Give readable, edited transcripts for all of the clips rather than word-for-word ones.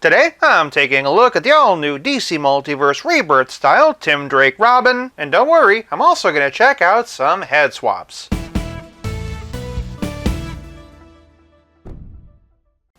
Today, I'm taking a look at the all-new DC Multiverse Rebirth style Tim Drake Robin, and don't worry, I'm also going to check out some head swaps.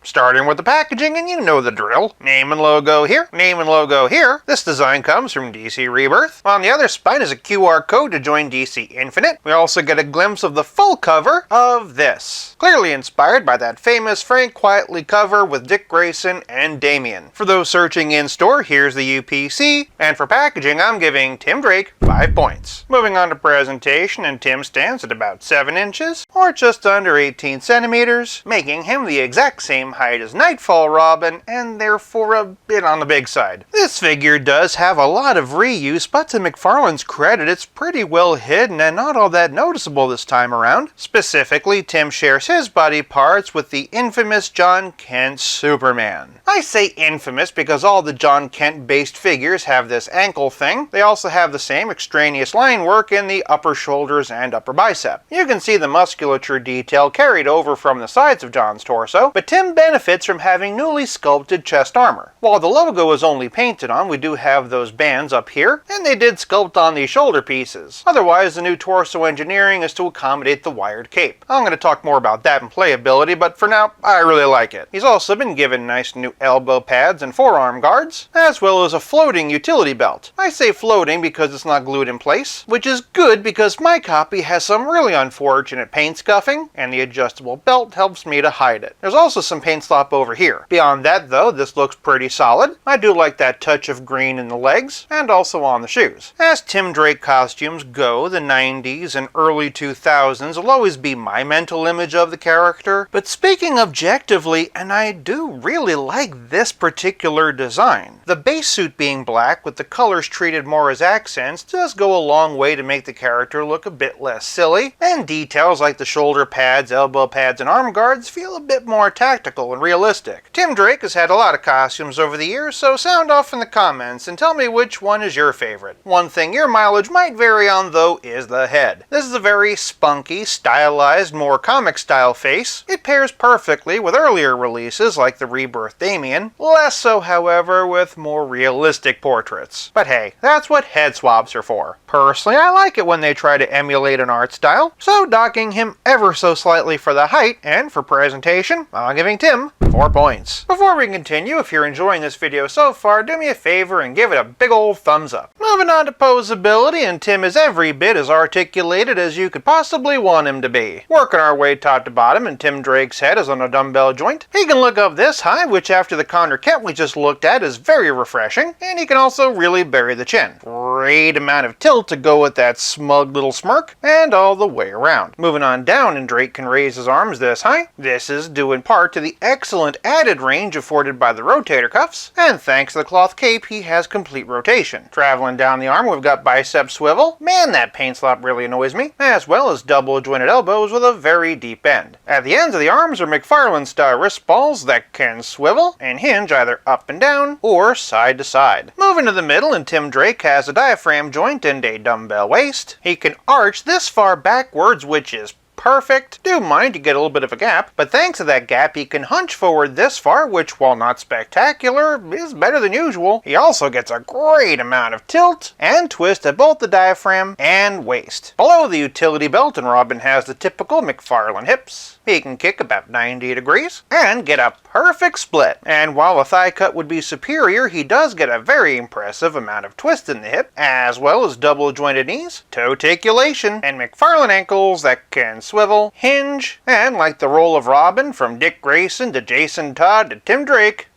Starting with the packaging, and you know the drill. Name and logo here, name and logo here. This design comes from DC Rebirth. On the other spine is a QR code to join DC Infinite. We also get a glimpse of the full cover of this. Clearly inspired by that famous Frank Quitely cover with Dick Grayson and Damian. For those searching in store, here's the UPC, and for packaging, I'm giving Tim Drake 5 points. Moving on to presentation, and Tim stands at about 7 inches, or just under 18 centimeters, making him the exact same height as Nightfall Robin, and therefore a bit on the big side. This figure does have a lot of reuse, but to McFarlane's credit, it's pretty well hidden and not all that noticeable this time around. Specifically, Tim shares his body parts with the infamous John Kent Superman. I say infamous because all the John Kent-based figures have this ankle thing. They also have the same extraneous line work in the upper shoulders and upper bicep. You can see the musculature detail carried over from the sides of John's torso, but Tim benefits from having newly sculpted chest armor. While the logo is only painted on, we do have those bands up here, and they did sculpt on the shoulder pieces. Otherwise, the new torso engineering is to accommodate the wired cape. I'm going to talk more about that in playability, but for now, I really like it. He's also been given nice new elbow pads and forearm guards, as well as a floating utility belt. I say floating because it's not glued in place, which is good because my copy has some really unfortunate paint scuffing, and the adjustable belt helps me to hide it. There's also some paint slop over here. Beyond that though, this looks pretty solid. I do like that touch of green in the legs, and also on the shoes. As Tim Drake costumes go, the 90s and early 2000s will always be my mental image of the character, but speaking objectively, and I do really like this particular design. The base suit being black with the colors treated more as accents does go a long way to make the character look a bit less silly, and details like the shoulder pads, elbow pads, and arm guards feel a bit more tactical and realistic. Tim Drake has had a lot of costumes over the years, so sound off in the comments and tell me which one is your favorite. One thing your mileage might vary on though is the head. This is a very spunky, stylized, more comic style face. It pairs perfectly with earlier releases like the Rebirth Damian, less so however with more realistic portraits. But hey, that's what head swaps are for. Personally, I like it when they try to emulate an art style, so docking him ever so slightly for the height, and for presentation, I'm giving Tim 4 points. Before we continue, if you're enjoying this video so far, do me a favor and give it a big old thumbs up. Moving on to Poseability, and Tim is every bit as articulated as you could possibly want him to be. Working our way top to bottom, and Tim Drake's head is on a dumbbell joint. He can look up this high, which after the Connor Kent we just looked at is very refreshing, and he can also really bury the chin. Great amount of tilt to go with that smug little smirk, and all the way around. Moving on down, and Drake can raise his arms this high. This is due in part to the excellent added range afforded by the rotator cuffs, and thanks to the cloth cape, he has complete rotation. Traveling down the arm, we've got bicep swivel. Man, that paint slop really annoys me. As well as double jointed elbows with a very deep end. At the ends of the arms are McFarlane style wrist balls that can swivel and hinge either up and down or side to side. Moving to the middle, and Tim Drake has a diaphragm joint and a dumbbell waist. He can arch this far backwards, which is perfect. Do mind you get a little bit of a gap, but thanks to that gap he can hunch forward this far, which while not spectacular, is better than usual. He also gets a great amount of tilt and twist at both the diaphragm and waist. Below the utility belt, and Robin has the typical McFarlane hips. He can kick about 90 degrees and get a perfect split. And while a thigh cut would be superior, he does get a very impressive amount of twist in the hip, as well as double jointed knees, toe articulation, and McFarlane ankles that can swivel, hinge, and like the role of Robin from Dick Grayson to Jason Todd to Tim Drake,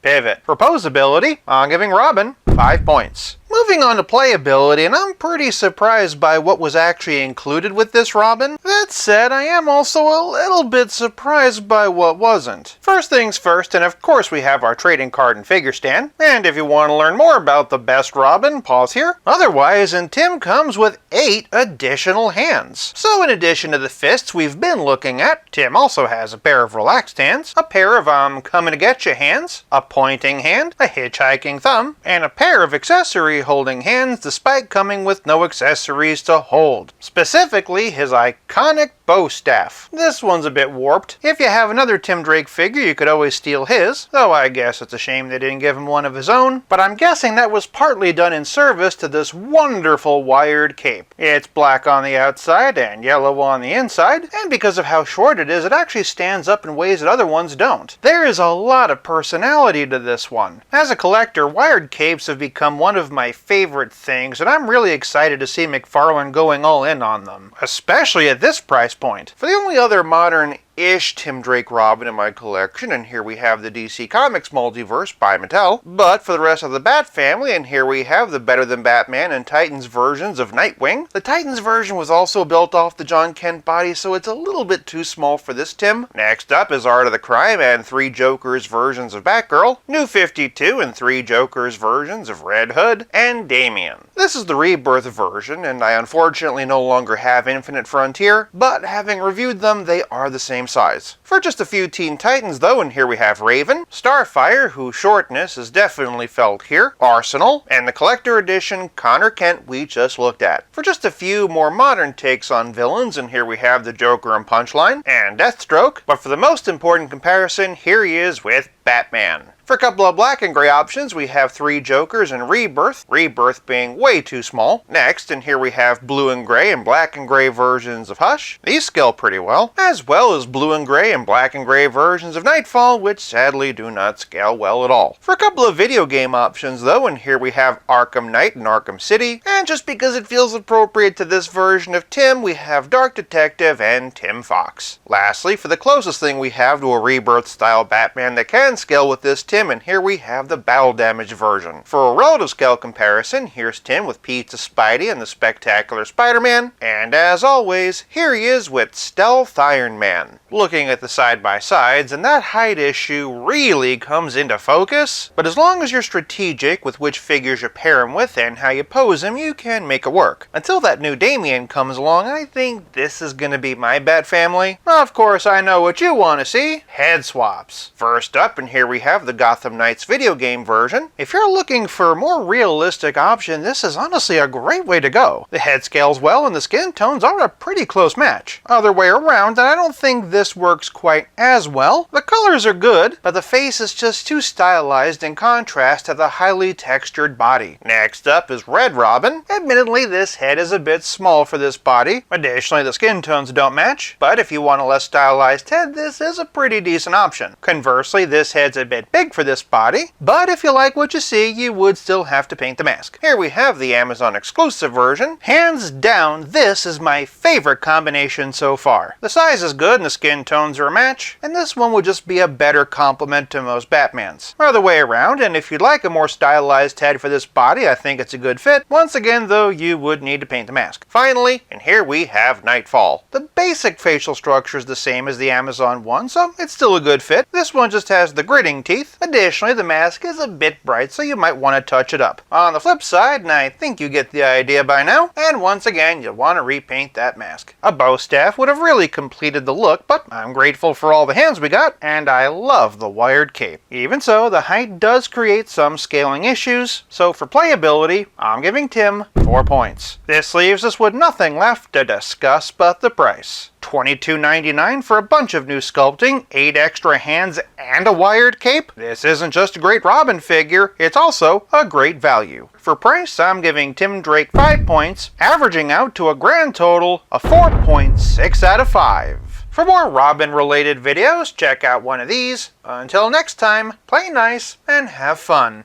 pivot. For Poseability, I'm giving Robin 5 points. Moving on to playability, and I'm pretty surprised by what was actually included with this Robin. That said, I am also a little bit surprised by what wasn't. First things first, and of course we have our trading card and figure stand. And if you want to learn more about the best Robin, pause here. Otherwise, and Tim comes with 8 additional hands. So in addition to the fists we've been looking at, Tim also has a pair of relaxed hands, a pair of I'm coming to get you hands, a pointing hand, a hitchhiking thumb, and a pair of accessory holding hands despite coming with no accessories to hold. Specifically, his iconic bow staff. This one's a bit warped. If you have another Tim Drake figure, you could always steal his, though I guess it's a shame they didn't give him one of his own, but I'm guessing that was partly done in service to this wonderful wired cape. It's black on the outside and yellow on the inside, and because of how short it is, it actually stands up in ways that other ones don't. There is a lot of personality to this one. As a collector, wired capes have become one of my favorite things, and I'm really excited to see McFarlane going all in on them, especially at this price point. For the only other modern-ish Tim Drake Robin in my collection, and here we have the DC Comics Multiverse by Mattel. But for the rest of the Bat family, and here we have the Better Than Batman and Titans versions of Nightwing. The Titans version was also built off the John Kent body, so it's a little bit too small for this Tim. Next up is Art of the Crime and 3 Jokers versions of Batgirl, New 52 and 3 Jokers versions of Red Hood, and Damian. This is the Rebirth version, and I unfortunately no longer have Infinite Frontier, but having reviewed them, they are the same size. For just a few Teen Titans though, and here we have Raven, Starfire, whose shortness is definitely felt here, Arsenal, and the collector edition Connor Kent we just looked at. For just a few more modern takes on villains, and here we have the Joker and Punchline, and Deathstroke, but for the most important comparison, here he is with Batman. For a couple of black and gray options, we have 3 Jokers and Rebirth, Rebirth being way too small. Next, and here we have blue and gray and black and gray versions of Hush. These scale pretty well, as well as blue and gray and black and gray versions of Nightfall, which sadly do not scale well at all. For a couple of video game options though, and here we have Arkham Knight and Arkham City, and just because it feels appropriate to this version of Tim, we have Dark Detective and Tim Fox. Lastly, for the closest thing we have to a Rebirth style Batman that can scale with this Tim, and here we have the battle damage version. For a relative scale comparison, here's Tim with Pizza Spidey and the Spectacular Spider-Man, and as always, here he is with Stealth Iron Man. Looking at the side-by-sides, and that height issue really comes into focus, but as long as you're strategic with which figures you pair him with and how you pose him, you can make it work. Until that new Damian comes along, I think this is gonna be my Bat family. Of course, I know what you want to see, head swaps. First up, and here we have the Gotham Knights video game version. If you're looking for a more realistic option, this is honestly a great way to go. The head scales well and the skin tones are a pretty close match. Other way around, and I don't think this works quite as well. The colors are good, but the face is just too stylized in contrast to the highly textured body. Next up is Red Robin. Admittedly, this head is a bit small for this body. Additionally, the skin tones don't match, but if you want a less stylized head, this is a pretty decent option. Conversely, this head's a bit big for this body, but if you like what you see, you would still have to paint the mask. Here we have the Amazon exclusive version. Hands down, this is my favorite combination so far. The size is good and the skin tones are a match, and this one would just be a better complement to most Batmans. Other way around, and if you'd like a more stylized head for this body, I think it's a good fit. Once again though, you would need to paint the mask. Finally, and here we have Nightfall. The basic facial structure is the same as the Amazon one, so it's still a good fit. This one just has the gritting teeth. Additionally, the mask is a bit bright, so you might want to touch it up. On the flip side, and I think you get the idea by now, and once again, you'll want to repaint that mask. A bow staff would have really completed the look, but I'm grateful for all the hands we got, and I love the wired cape. Even so, the height does create some scaling issues, so for playability, I'm giving Tim 4 points. This leaves us with nothing left to discuss but the price. $22.99 for a bunch of new sculpting, 8 extra hands, and a wired cape? This isn't just a great Robin figure, it's also a great value. For price, I'm giving Tim Drake 5 points, averaging out to a grand total of 4.6 out of 5. For more Robin-related videos, check out one of these. Until next time, play nice and have fun.